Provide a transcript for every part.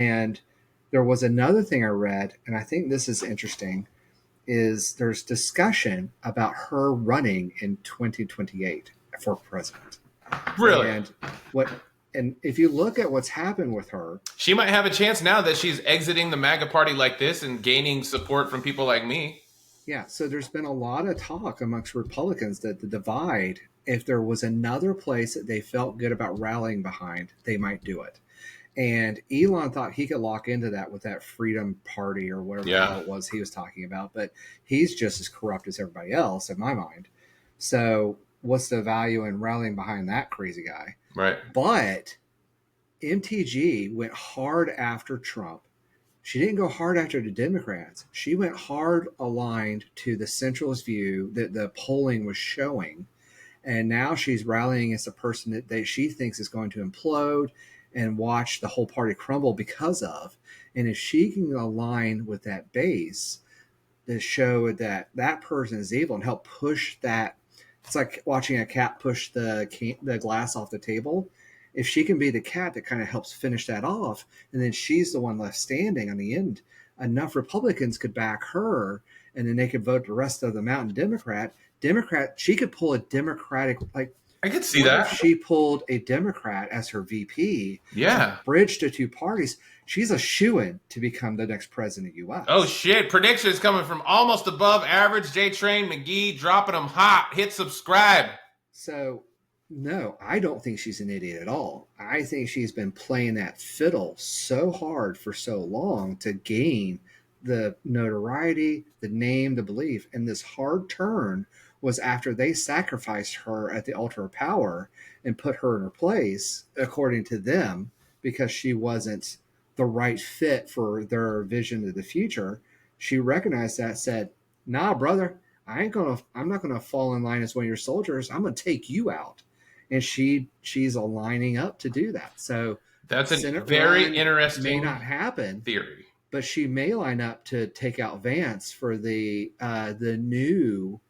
And there was another thing I read, and I think this is interesting, is there's discussion about her running in 2028 for president. Really? And what and if you look at what's happened with her, She might have a chance now that she's exiting the MAGA party like this and gaining support from people like me. yeah, so there's been a lot of talk amongst Republicans that the divide, if there was another place that they felt good about rallying behind, they might do it. And Elon thought he could lock into that with that Freedom Party or whatever the Yeah. hell it was he was talking about. But he's just as corrupt as everybody else, in my mind. So what's the value in rallying behind that crazy guy? Right. But MTG went hard after Trump. She didn't go hard after the Democrats. She went hard aligned to the centralist view that the polling was showing. And now she's rallying as a person that she thinks is going to implode and watch the whole party crumble because of. And if she can align with that base to show that that person is evil and help push that, it's like watching a cat push the glass off the table. If she can be the cat that kind of helps finish that off, and then she's the one left standing on the end, enough Republicans could back her, and then they could vote the rest of them out in Democrat. She could pull a Democratic, like, I could see what if that. she pulled a Democrat as her VP Yeah. to bridge the two parties? She's a shoo-in to become the next president of the U.S. Oh shit! Predictions coming from almost above average. JTrain, McGee dropping them hot. Hit subscribe. So, no, I don't think she's an idiot at all. I think she's been playing that fiddle so hard for so long to gain the notoriety, the name, the belief. And this hard turn was after they sacrificed her at the altar of power and put her in her place, according to them, because she wasn't the right fit for their vision of the future. She recognized that, said, "Nah, brother, I'm not gonna fall in line as one of your soldiers. I'm gonna take you out." And she's aligning up to do that. So That's a Senate very run may interesting not happen, theory. but she may line up to take out Vance for the new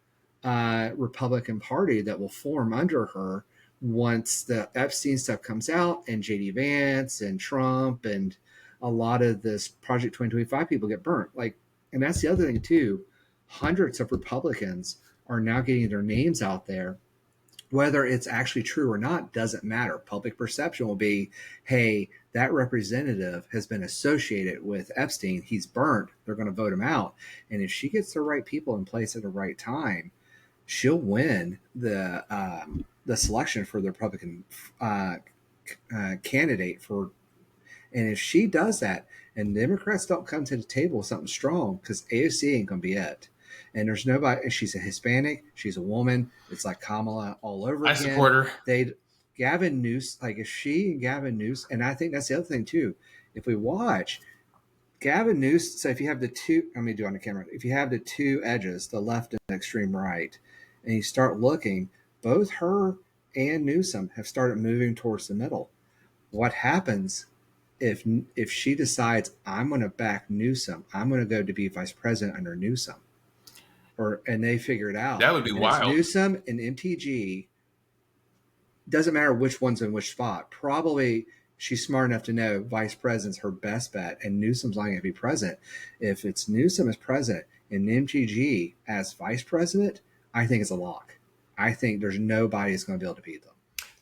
Republican Party that will form under her once the Epstein stuff comes out and JD Vance and Trump and a lot of this Project 2025 people get burnt. Like, and that's the other thing too. Hundreds of Republicans are now getting their names out there. Whether it's actually true or not doesn't matter. Public perception will be, hey, that representative has been associated with Epstein. He's burnt. They're going to vote him out. And if she gets the right people in place at the right time, she'll win the selection for the Republican candidate for. And if she does that, and Democrats don't come to the table with something strong, because AOC ain't going to be it. And there's nobody. She's a Hispanic. She's a woman. It's like Kamala all over I again. support her. Gavin Newsom, like if she and Gavin Newsom, and I think that's the other thing too. If we watch Gavin Newsom, so if you have the two, let me do it on the camera. If you have the two edges, the left and the extreme right, and you start looking, both her and Newsom have started moving towards the middle. What happens if she decides I'm going to back Newsom, I'm going to go to be vice president under Newsom, and they figure it out. That would be and wild. It's Newsom and MTG. Doesn't matter which one's in which spot. Probably she's smart enough to know vice president's her best bet, and Newsom's not going to be president. If it's Newsom as president and MTG as vice president, I think it's a lock. I think there's nobody that's going to be able to beat them.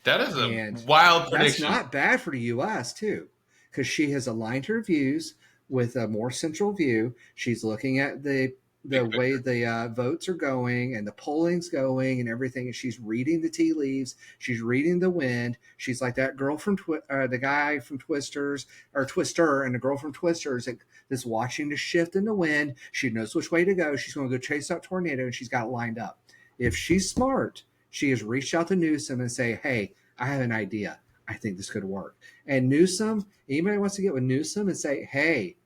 That is a wild prediction. That's not bad for the U.S. too, because she has aligned her views with a more central view. She's looking at the way the votes are going and the polling's going and everything, and she's reading the tea leaves. She's reading the wind. She's like that girl from the guy from Twisters, or Twister, and the girl from Twisters that's watching the shift in the wind. She knows which way to go. She's going to go chase that tornado, and she's got it lined up. If she's smart, she has reached out to Newsom and say, "Hey, I have an idea. I think this could work." And Newsom, anybody wants to get with Newsom and say, "Hey,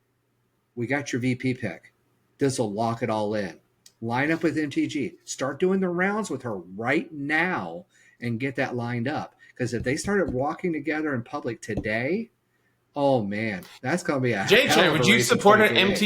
we got your VP pick. This will lock it all in." Line up with MTG. Start doing the rounds with her right now and get that lined up. Because if they started walking together in public today, oh man, that's going to be a JJ, would you support an MTG